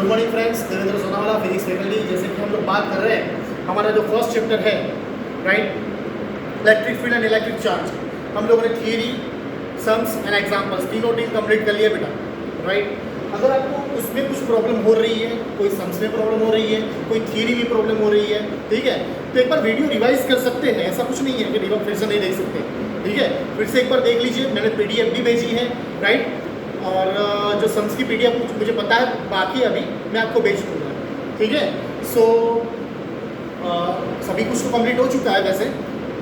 Good morning friends, Devendra Sonawala physics faculty. जैसे कि हम लोग बात कर रहे हैं, हमारा जो फर्स्ट चैप्टर है right, electric field and electric charge, हम लोगों ने थियरी, सम्स एंड एग्जाम्पल्स तीनों टीम कंप्लीट कर लिया बेटा राइट। अगर आपको उसमें कुछ प्रॉब्लम हो रही है, कोई सम्स में प्रॉब्लम हो रही है, कोई थियरी में प्रॉब्लम हो रही है, ठीक है, तो एक बार वीडियो रिवाइज कर सकते हैं। ऐसा कुछ नहीं है कि रिवाइज फिर से नहीं देख सकते, ठीक है। फिर से एक बार देख लीजिए, मैंने पीडीएफ भी भेजी है राइट। और जो सम्स की पीडीएफ मुझे पता है, बाकी अभी मैं आपको भेज दूँगा, ठीक है। सो सभी कुछ तो कंप्लीट हो चुका है वैसे,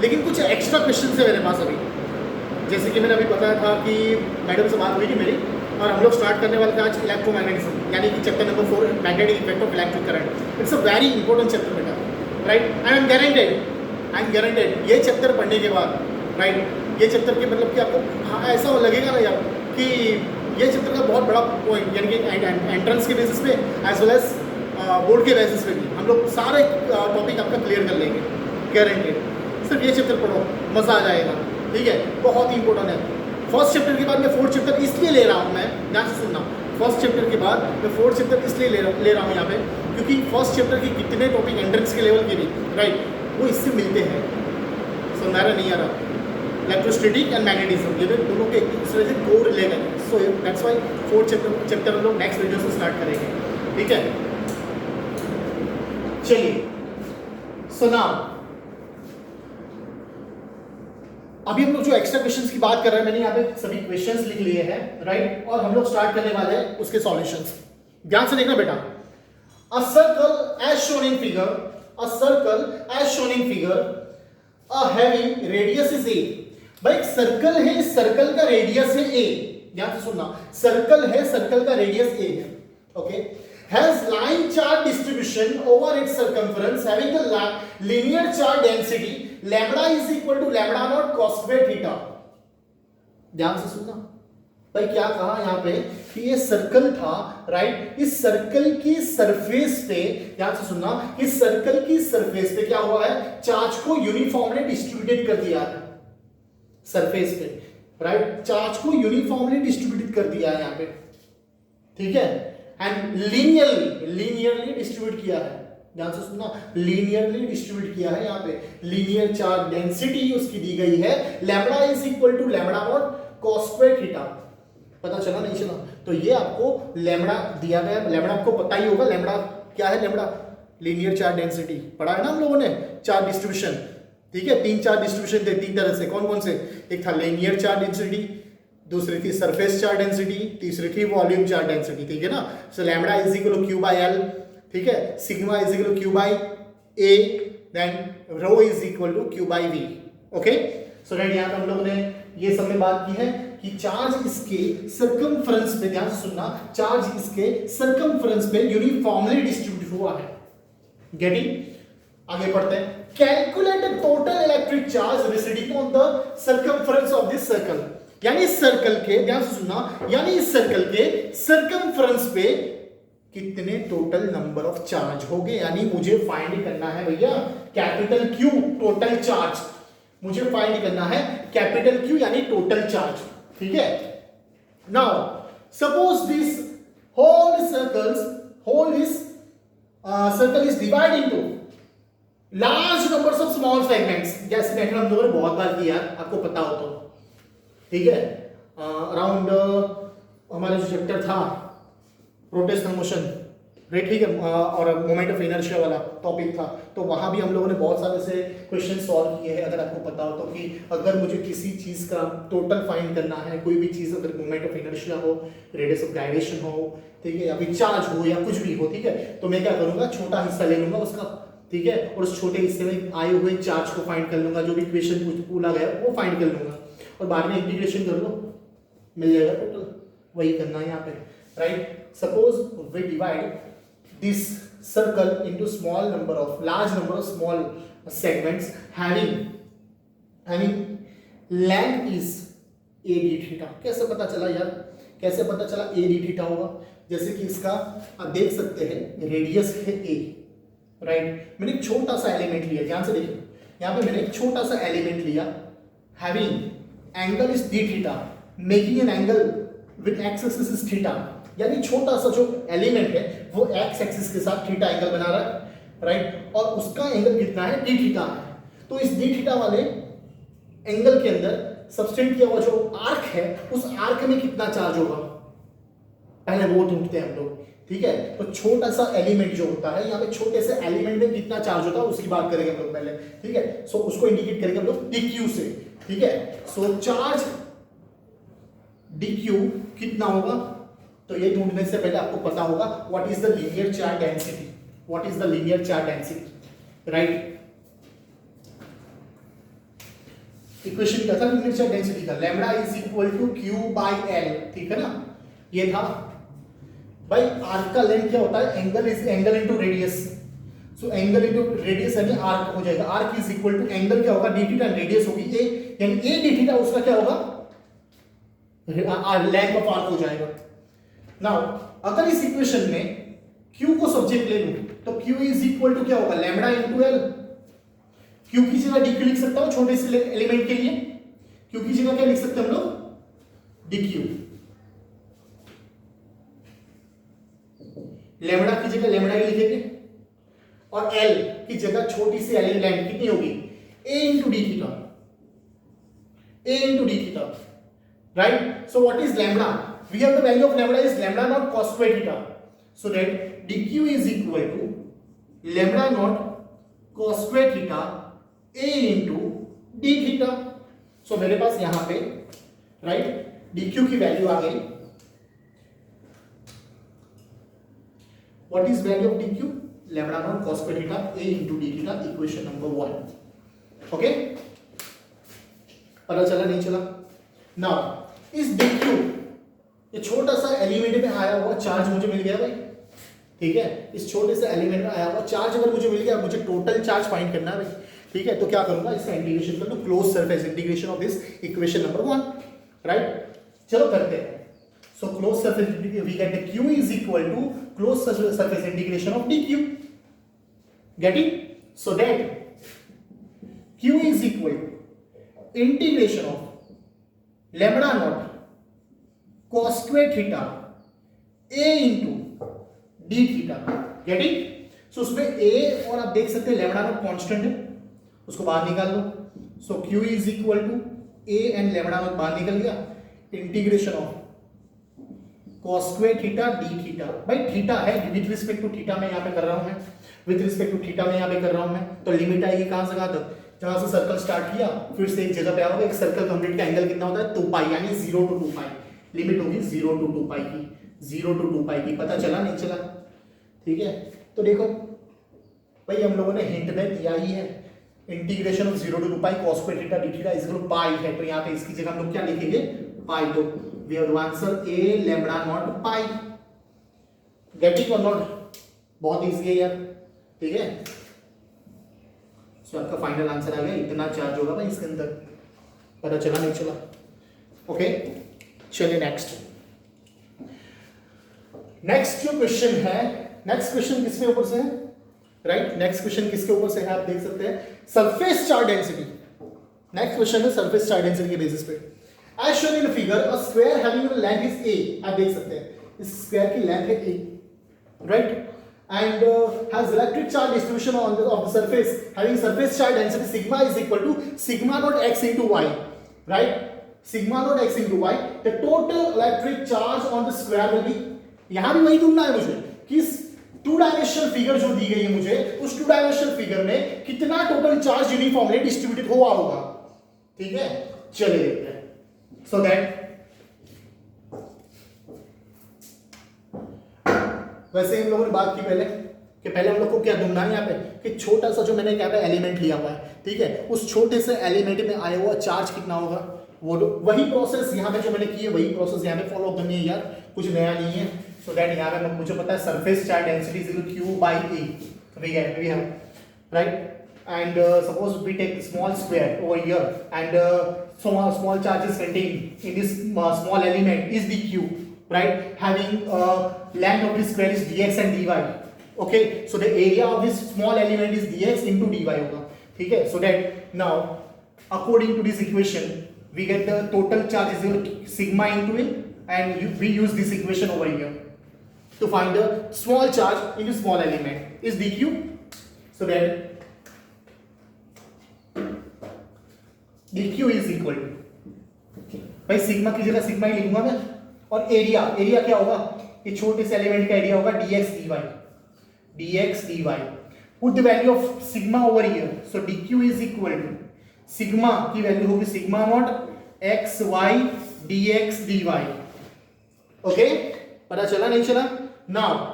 लेकिन कुछ एक्स्ट्रा क्वेश्चन है मेरे पास अभी। जैसे कि मैंने अभी बताया था कि मैडम से बात हुई थी मेरी, और हम लोग स्टार्ट करने वाले थे आज इलेक्ट्रोमैग्नेटिज्म, यानी कि chapter number 4, magnetic effect of electric current. It's a very important chapter बेटा right. And I am guaranteed ये चैप्टर पढ़ने के बाद राइट, ये चैप्टर के मतलब कि आपको ऐसा लगेगा ना यार कि ये चैप्टर का बहुत बड़ा पॉइंट, यानी कि एंट्रेंस के बेसिस पे एज वेल एज बोर्ड के बेसिस पे भी हम लोग सारे टॉपिक आपका क्लियर कर लेंगे, गारंटेड। सिर्फ ये चैप्टर पढ़ो, मज़ा आ जाएगा, ठीक है। बहुत ही इंपॉर्टेंट है। फर्स्ट चैप्टर के बाद मैं फोर्थ चैप्टर इसलिए ले रहा हूँ, मैं ध्यान से सुनना, फर्स्ट चैप्टर के बाद मैं फोर्थ चैप्टर इसलिए ले रहा हूँ यहाँ पे, क्योंकि फर्स्ट चैप्टर के कितने टॉपिक एंट्रेंस के लेवल के भी राइट, वो इससे मिलते हैं। समझा नहीं आ रहा? इलेक्ट्रोस्टैटिक एंड मैग्नेटिज्म, ये दोनों के एक दूसरे से को रिलेटेड है। So that's why fourth chapter हम लोग नेक्स्ट वीडियो से स्टार्ट करेंगे, ठीक है। चलिए, सो नाउ अभी हम लोग जो एक्स्ट्रा क्वेश्चंस की बात कर रहे हैं, मैंने यहाँ पे सभी क्वेश्चंस लिख लिए हैं राइट, और हम लोग स्टार्ट करने वाले हैं उसके सॉल्यूशंस। ध्यान से देखना बेटा। A circle as shown in figure, a circle as shown in figure, a having radius is a. भाई एक सर्कल है, इस सर्कल का रेडियस है ए। ध्यान से सुनना, सर्कल है, सर्कल का रेडियस ए है, okay. Has line charge distribution over its circumference having the linear charge density lambda is equal to lambda naught cos square theta। ध्यान से सुनना भाई, क्या कहा यहाँ पे कि ये सर्कल था राइट। इस सर्कल की सरफेस पे, ध्यान से सुनना, इस सर्कल की सरफेस पे क्या हुआ है, चार्ज को यूनिफॉर्मली डिस्ट्रीब्यूटेड कर दिया है सरफेस पे राइट, चार्ज को यूनिफॉर्मली डिस्ट्रीब्यूटेड कर दिया है यहाँ पे, ठीक है। एंड लीनियरली डिस्ट्रीब्यूट किया है, ध्यान से सुनना, लीनियरली डिस्ट्रीब्यूट किया है यहाँ पे। लीनियर चार्ज डेंसिटी उसकी दी गई है, lambda is equal to lambda not cos square theta. पता चला नहीं चला? तो ये आपको लैम्बडा दिया गया, लैम्बडा आपको पता ही होगा, लैम्बडा क्या है, लैम्बडा लीनियर चार्ज डेंसिटी पढ़ा है ना हम लोगों ने, चार्ज डिस्ट्रीब्यूशन, ठीक है। 3 चार्ज डिस्ट्रीब्यूशन थे 3 तरह से, कौन कौन से? एक था लीनियर चार्ज डेंसिटी, दूसरी थी सरफेस चार्ज डेंसिटी, तीसरी थी वॉल्यूम चार्ज डेंसिटी, ठीक है ना। So lambda is equal to Q by L, ठीक है। Sigma is equal to Q by A, then rho is equal to Q by V, okay. So right, यहाँ पे हम लोगों ने ये सब में बात की है कि चार्ज इसके सर्कमफ्रेंस पे, ध्यान से सुनना, चार्ज इसके सर्कमफ्रेंस पे यूनिफॉर्मली डिस्ट्रीब्यूट हुआ है। गेटिंग? आगे पढ़ते हैं। Calculate the total electric charge residing on the circumference of this circle. यानी इस सर्कल के, ध्यान से सुनना, यानी इस सर्कल के सर्कमफ्रेंस पे कितने टोटल नंबर ऑफ चार्ज हो गए, यानी मुझे फाइंड करना है भैया कैपिटल क्यू, टोटल चार्ज मुझे फाइंड करना है, कैपिटल क्यू यानी टोटल चार्ज, ठीक है। Now suppose this whole circle is divide into large numbers of small segments. जैसे मैंने हम लोगों ने बहुत बार किया, आपको पता हो तो, ठीक है। अराउंड हमारा जो चैप्टर था रोटेशनल मोशन राइट, ठीक है, और मोमेंट ऑफ इनर्शिया वाला टॉपिक था, तो वहां भी हम लोगों ने बहुत सारे से क्वेश्चन सॉल्व किए हैं। अगर आपको पता हो तो, कि अगर मुझे किसी चीज का टोटल फाइंड करना है, कोई भी चीज, अगर मोमेंट ऑफ इनर्शिया हो, रेडियस ऑफ गाइरेशन हो, ठीक है, या फिर चार्ज हो, या कुछ भी हो, ठीक है, तो मैं क्या करूंगा, छोटा हिस्सा ले लूंगा उसका, ठीक है, और उस छोटे हिस्से में आए हुए चार्ज को फाइंड कर लूंगा, जो भी इक्वेशन पूछा गया वो फाइंड कर लूंगा, और बाद में इंटीग्रेशन कर लो, मिल जाएगा टोटल। वही करना है यहाँ पे right. Suppose we divide this circle into large number of small segments having length is a d theta। कैसे पता चला यार, कैसे पता चला a d theta होगा? जैसे कि इसका आप देख सकते हैं, रेडियस है a राइट। मैंने एक छोटा सा एलिमेंट लिया, ध्यान से देखिए, यहाँ पे मैंने एक छोटा सा एलिमेंट लिया, having angle is d theta, making an angle with x axis is theta, यानी छोटा सा जो एलिमेंट है वो एक्स एक्सिस के साथ थीटा एंगल बना रहा है, राइट, और उसका एंगल कितना है, डी थीटा है। तो इस डी थीटा वाले एंगल के अंदर सबस्टेंड किया हुआ जो आर्क है, उस आर्क में कितना चार्ज होगा, पहले वो ढूंढते हैं हम लोग, ठीक है। तो छोटा सा एलिमेंट जो होता है, यहाँ पे छोटे से एलिमेंट में कितना चार्ज होता है उसकी बात करेंगे हम लोग पहले, ठीक है। सो उसको इंडिकेट करेंगे हम लोग dq से, ठीक है। सो चार्ज dq कितना होगा, तो ये ढूंढने से पहले आपको पता होगा what is the linear charge density, what is the linear charge density, right. Equation क्या था लीनियर चार्ज डेंसिटी का, lambda is equal to Q by L, ठीक है ना। ये था भाई आर्क का लेंथ क्या होता है, angle is angle into radius, so angle into radius यानी आर्क हो जाएगा, arc is equal to angle क्या होगा डी थीटा, रेडियस होगी ए, यानी ए डी थीटा उसका क्या होगा, लेंथ ऑफ आर्क हो जाएगा। नाउ अगर इस इक्वेशन में q को सब्जेक्ट ले लूं तो q इज इक्वल टू क्या होगा, लैम्बडा इनटू एल। q की जगह dq लिख सकता हूं छोटे से एलिमेंट के लिए, q की जगह क्या लिख सकते हैं हम लोग, dq, लैम्बडा की जगह लैम्बडा ही लिखेंगे, और l की जगह छोटी सी एलिमेंट कितनी होगी, a into D theta, a into D theta, right. So what is lambda, we have the value of lambda is lambda not cos square theta, so that dq is equal to lambda not cos square theta a into D theta. So मेरे पास यहां पे right dq की value आ गई, what is value of dq, lambda naught cos square theta a into d theta, equation number 1, okay। पता चला नहीं चला। नाउ इस dq, ये छोटा सा एलिमेंट में आया हुआ चार्ज मुझे मिल गया भाई, ठीक है। इस छोटे से एलिमेंट में आया हुआ चार्ज अगर मुझे मिल गया, मुझे टोटल चार्ज फाइंड करना है भाई, ठीक है। तो क्या करूंगा, इसका इंटीग्रेशन कर लूं, close surface integration of this equation number 1, right. चलो करते हैं। So closed surface we get the q is equal to closed surface integration of dq. Get it? So that q is equal to integration of lambda naught cos square theta a into d theta. Get it? So उसमें a और आप देख सकते हैं lambda naught constant है, उसको बाहर निकाल लो। So q is equal to a and lambda naught बाहर निकल गया, integration of cos square theta d theta, भाई थीटा है विद रिस्पेक्ट टू थीटा में यहाँ पे कर रहा हूं मैं, विद रिस्पेक्ट टू थीटा में यहाँ पे कर रहा हूं मैं, तो लिमिट आएगी कहां से कहां तक, जहां से सर्कल स्टार्ट किया फिर से एक जगह पे आओगे, एक सर्कल कंप्लीट का एंगल कितना होता है 2 पाई, यानी 0 to 2 पाई, लिमिट होगी 0 to 2 पाई की, 0 to 2 पाई की। पता चला नहीं चला, ठीक है। तो देखो भाई हम लोगों ने हिंट में दिया ही है, integration of 0 to 2 pi cos square theta d theta is equal to pi है, तो यहाँ पे इसकी जगह हम लोग क्या लिखेंगे, पाई। तो we have to answer a lambda naught pi, getting or not, बहुत इजी है यार, ठीक है। सो आपका फाइनल आंसर आ गया, इतना चार्ज होगा भाई इसके अंदर, पता चला नहीं चला, ओके। चलिए नेक्स्ट जो क्वेश्चन है, नेक्स्ट क्वेश्चन किसके ऊपर से है, राइट, नेक्स्ट क्वेश्चन किसके ऊपर से है आप देख सकते हैं, surface charge density. Next question है सरफेस चार्ज डेंसिटी के बेसिस पे। As shown in the figure, a square having a length is a, आप देख सकते हैं इस स्क्वायर की लेंथ है a, right, and has electric charge distribution on of the surface having surface charge density sigma is equal to sigma naught x into y, right, sigma naught x into y, the total electric charge on the square will be, यहां भी वही ढूंढना है मुझे कि 2 dimensional figure जो दी गई है मुझे, उस 2 डायमेंशनल फिगर में कितना टोटल चार्ज यूनिफॉर्मली डिस्ट्रीब्यूटेड हुआ होगा, ठीक है। चलिए देखते हैं। So that वैसे हम लोगों ने बात की पहले कि पहले हम लोग को क्या ढूंढना है यहाँ पे कि छोटा सा जो मैंने क्या पे एलिमेंट लिया हुआ है, ठीक है, उस छोटे से एलिमेंट में आया हुआ चार्ज कितना होगा, वो वही प्रोसेस यहाँ पे जो मैंने की है वही प्रोसेस यहाँ पे फॉलो करनी है यार, कुछ नया नहीं है। सो दैट यहाँ पे मुझे पता है surface charge density is equal to q by a, we have right, and suppose we take small square over here and small charges contained in this small element is dq, right, having length of this square is dx and dy, okay, so the area of this small element is dx into dy होगा, ठीक है। So that now according to this equation we get the total charge is equal to sigma into a, and we use this equation over here, to find the small charge into small element is dq. So that dq is equal to, भाई sigma की जगह sigma ही लिखूंगा मैं, और area, area क्या होगा, ये छोटे से एलिमेंट का एरिया होगा dx dy. Put the value of sigma over here. So dq is equal to sigma की वैल्यू होगी sigma not x y dx dy. Okay, पता चला नहीं चला? Now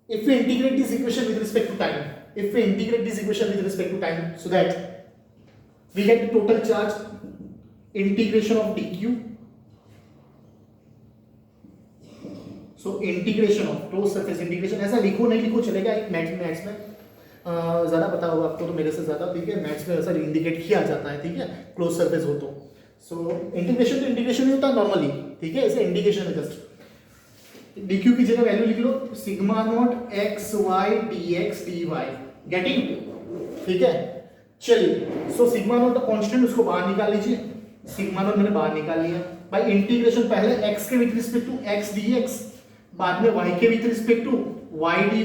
if we integrate this equation with respect to time, so that we get the total charge integration of dq. So integration of closed surface integration, ऐसा लिखो नहीं लिखो चलेगा, एक मैथ्स में ज़्यादा पता होगा आपको तो मेरे से ज़्यादा, ठीक है, मैथ्स में ऐसा इंडिकेट किया जाता है, ठीक है, क्लोज सरफेस हो तो. सो इंटीग्रेशन तो इंटीग्रेशन नहीं होता नॉर्मली, ठीक है, ऐसे इंडिकेशन है जस्ट. dq की जगह वैल्यू लिख लो sigma not x y dx dy. Getting? ठीक है, चलिए. सो सिग्मा नॉट कांस्टेंट, उसको बाहर निकाल लीजिए. सिग्मा नॉट मैंने बाहर निकाल लिया. भाई इंटीग्रेशन पहले x के with respect to x dx, बाद में y के with respect to y dy,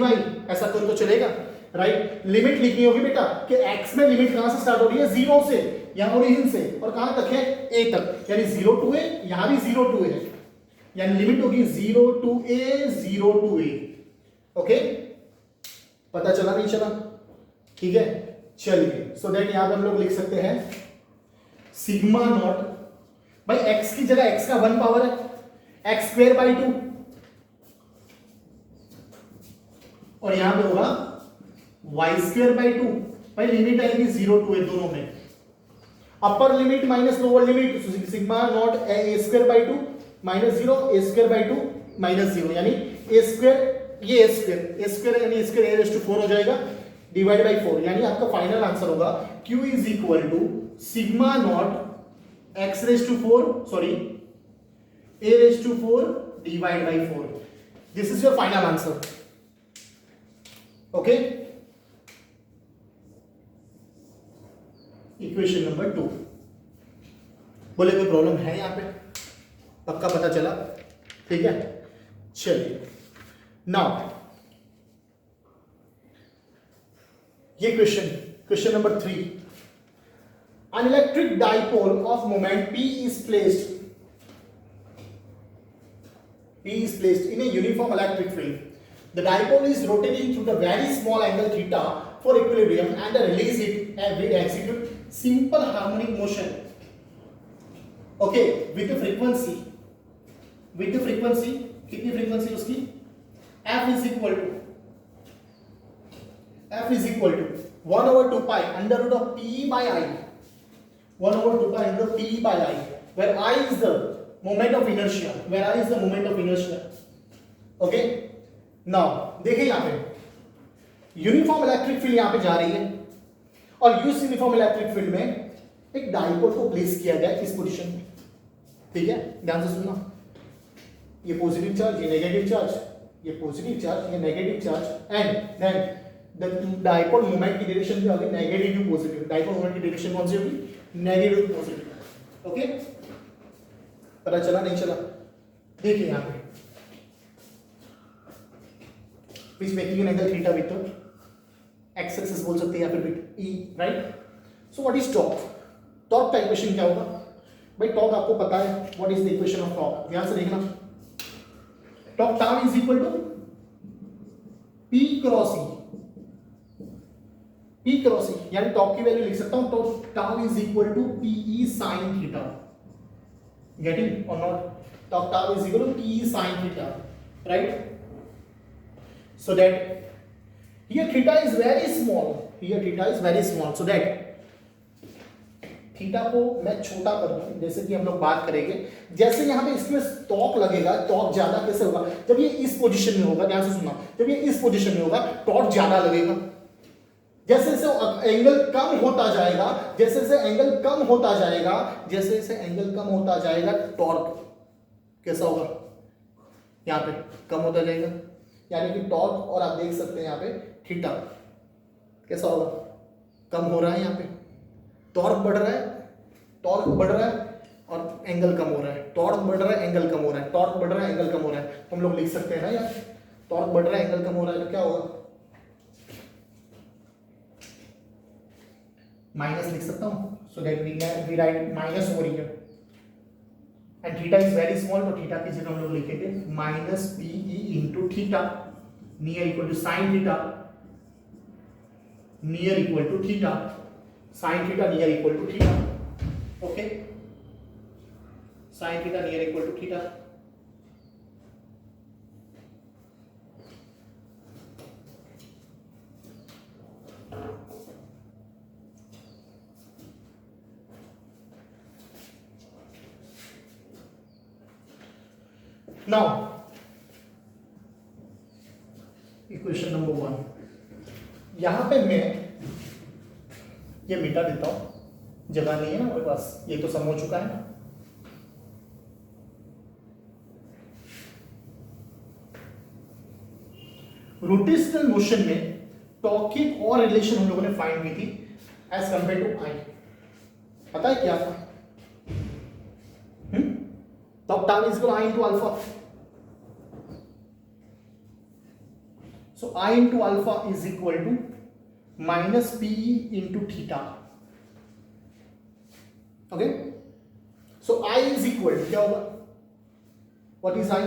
ऐसा करो तो चलेगा, राइट. लिमिट लिखनी होगी बेटा कि x में लिमिट कहां से स्टार्ट हो रही है, 0 से या ओरिजिन से, और कहां तक है, a तक, यानी 0 to a, यहां भी 0 to a है, यानी लिमिट होगी 0 to a. ओके, पता चला नहीं चला? ठीक है, चलिए. सो दैट यहां पे हम लोग लिख सकते हैं सिग्मा नॉट, भाई x की जगह x का 1 पावर है, x स्क्वायर बाई 2, और यहां पे होगा y स्क्वायर बाई 2. भाई लिमिट आएगी 0 to a दोनों में, upper limit minus lower limit, sigma naught a square by 2 minus 0, a square by 2 minus 0, यानी a स्क्वायर, ये a स्क्वायर यानी a square a raise to 4 हो जाएगा, डिवाइड बाई 4, यानी आपका फाइनल आंसर होगा q is equal to sigma not x raise to 4, sorry a raise to 4 divide by 4. This is your final answer. Okay, equation number 2. बोले कोई problem है यहां पे? पक्का पता चला? ठीक है, चलिए. नाउ ये question number 3. An electric dipole of moment p is placed in a uniform electric field. The dipole is rotating through the very small angle theta for equilibrium and release it and we execute simple harmonic motion. Okay, with the frequency, कितनी frequency उसकी, f is equal to 1 over 2 pi under root of p by i, 1 over 2 pi under root of p by i, where I is the moment of inertia. Okay, now देखिए यहाँ पे uniform electric field यहाँ पे जा रही है, और इस यूनिफॉर्म इलेक्ट्रिक फील्ड में एक डाइपोल को प्लेस किया गया इस पोजीशन में. ठीक है, ध्यान से सुनना. ये पॉजिटिव चार्ज, ये नेगेटिव चार्ज, ये पॉजिटिव चार्ज, ये negative charge, and then the dipole moment की डायरेक्शन क्या होगी, negative to positive. Dipole moment की डायरेक्शन कौन सी होगी, नेगेटिव टू पॉजिटिव. ओके, पता चला नहीं चला? देखिए यहां पे which making an angle theta with the x axis बोल सकते हैं या फिर with e, right. So what is torque? Torque का इक्वेशन क्या होगा भाई? टॉर्क आपको पता है, what is the equation of torque? ध्यान से देखना. Torque tau is equal to p cross e, यानी टॉर्क की वैल्यू लिख सकता हूं, तो tau is equal to pe sin theta. Getting और not? Torque tau is equal to pe sin theta, right. So that here theta is very small, so that theta को मैं छोटा कर दूं, जैसे कि हम लोग बात करेंगे, जैसे यहाँ पे इसमें टॉर्क लगेगा, टॉर्क ज्यादा कैसे होगा, जब ये इस पोजीशन में होगा. ध्यान से सुनना, जब ये इस पोजीशन में होगा टॉर्क ज्यादा लगेगा. जैसे जैसे एंगल कम होता जाएगा, जैसे जैसे एंगल कम होता जाएगा, टॉर्क कैसा होगा, यहाँ पे कम होता जाएगा, यानी कि टॉर्क, और आप देख सकते हैं यहाँ पे थीटा कैसा होगा, कम हो रहा है, यहाँ पे टॉर्क बढ़ रहा है, टॉर्क बढ़ रहा है और एंगल कम हो रहा है, टॉर्क बढ़ रहा है एंगल कम हो रहा है, टॉर्क बढ़ रहा है एंगल कम हो रहा है, तो हम लोग लिख सकते हैं ना यार, टॉर्क बढ़ रहा है एंगल कम हो रहा है तो क्या होगा, माइनस लिख सकता हूँ, so that we write minus over here, and theta is very small, तो थीटा की जगह हम लोग लिखेंगे minus P E into theta near equal to sine theta, near equal to theta, sine theta near equal to theta, okay, sine theta near equal to theta. Now, equation number 1, यहां पे मैं ये मिटा देता हूं, जगह नहीं है ना हमारे पास, ये तो सम हो चुका है ना। रोटेशनल मोशन में टॉर्क की और रिलेशन हम लोगों ने फाइंड की थी एज कंपेयर टू आई, पता है क्या था, torque time is equal I into alpha, so I into alpha is equal to minus PE into theta, okay, so I is equal to क्या होगा, what is I,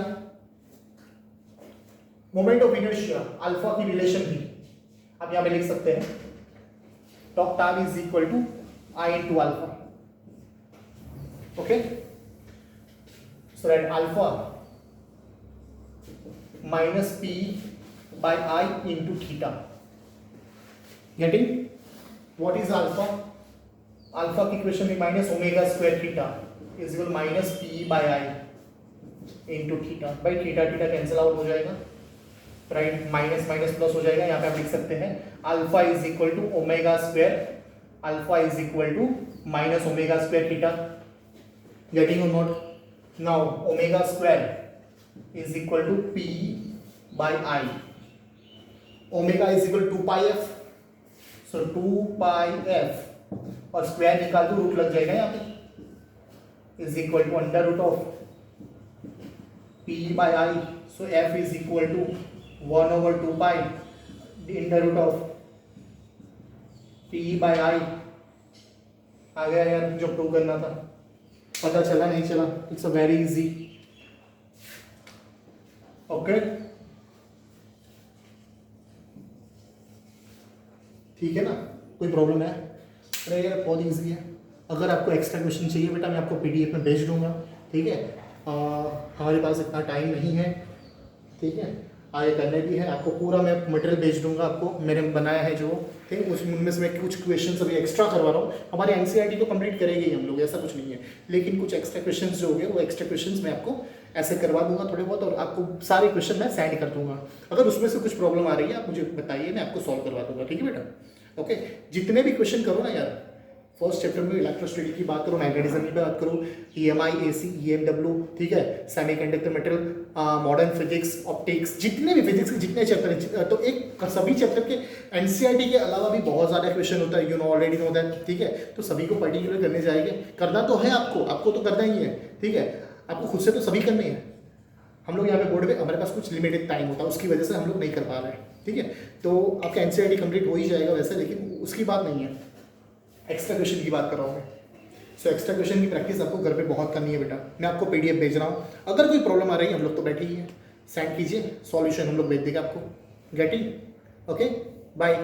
moment of inertia, alpha की relation भी आप यहां पे लिख सकते हैं, torque time is equal to I into alpha, okay, so that alpha minus PE by I into theta, getting what is alpha, alpha की equation में minus omega square theta is equal minus P by I into theta, भाई theta theta cancel out हो जाएगा, right, minus minus plus हो जाएगा, यहाँ पे आप लिख सकते हैं alpha is equal to omega square, alpha is equal to minus omega square theta, getting और not, now omega square is equal to P by I, omega is equal 2 pi F, so 2 pi F और square निकाल दो, root लग जाएगा यहाँ पे, is equal to under root of P by I, so F is equal to 1 over 2 pi under root of P by आई, आ गया यार जो प्रूव करना था, पता चला नहीं चला, it's a very easy, okay, ठीक है ना, कोई प्रॉब्लम है, अरे यार बहुत ईजी है, अगर आपको एक्स्ट्रा क्वेश्चन चाहिए बेटा मैं आपको पीडीएफ में भेज दूंगा, ठीक है, हमारे पास इतना टाइम नहीं है, ठीक है, आगे करने भी है, आपको पूरा मैं मटेरियल भेज दूंगा, आपको मैंने बनाया है जो, ठीक है, उनमें से मैं कुछ क्वेश्चन अभी एक्स्ट्रा करवा रहा हूँ, हमारे एनसीईआरटी तो कंप्लीट करेंगे ही हम लोग, ऐसा कुछ नहीं है, लेकिन कुछ एक्स्ट्रा क्वेश्चन जो हो गए वो एक्स्ट्रा क्वेश्चन मैं आपको ऐसे करवा दूंगा थोड़े बहुत, और आपको सारे क्वेश्चन मैं सेंड कर दूंगा, अगर उसमें से कुछ प्रॉब्लम आ रही है आप मुझे बताइए, मैं आपको सॉल्व करवा दूंगा, ठीक है बेटा, ओके, जितने भी क्वेश्चन करो ना यार, फर्स्ट चैप्टर में इलेक्ट्रोस्टैटिक की बात करो, मैग्नेटिज्म की बात करो, ईएमआई, एसी, ईएमडब्ल्यू, ठीक है, semiconductor material, modern physics, optics, जितने भी फिजिक्स के जितने चैप्टर हैं, तो एक सभी चैप्टर के एनसीईआरटी के अलावा भी बहुत ज़्यादा क्वेश्चन होता है, you know already know that, ठीक है, तो सभी को पर्टिकुलर करने जाएंगे, करना तो है आपको तो करना ही है, ठीक है, आपको खुद से तो सभी करने हैं, हम लोग यहाँ पे बोर्ड पे हमारे पास कुछ लिमिटेड टाइम होता है, उसकी वजह से हम लोग नहीं कर पा रहे हैं, ठीक है, तो आपका एनसीईआरटी कंप्लीट हो ही जाएगा वैसे, लेकिन उसकी बात नहीं है, एक्स्ट्रा क्वेश्चन की बात कर रहा हूँ मैं, सो एक्स्ट्रा क्वेश्चन की प्रैक्टिस आपको घर पे बहुत करनी है बेटा, मैं आपको पीडीएफ भेज रहा हूँ, अगर कोई प्रॉब्लम आ रही है हम लोग तो बैठे ही है, सेंड कीजिए, सॉल्यूशन हम लोग भेज देंगे आपको, गेटिंग, ओके, बाय।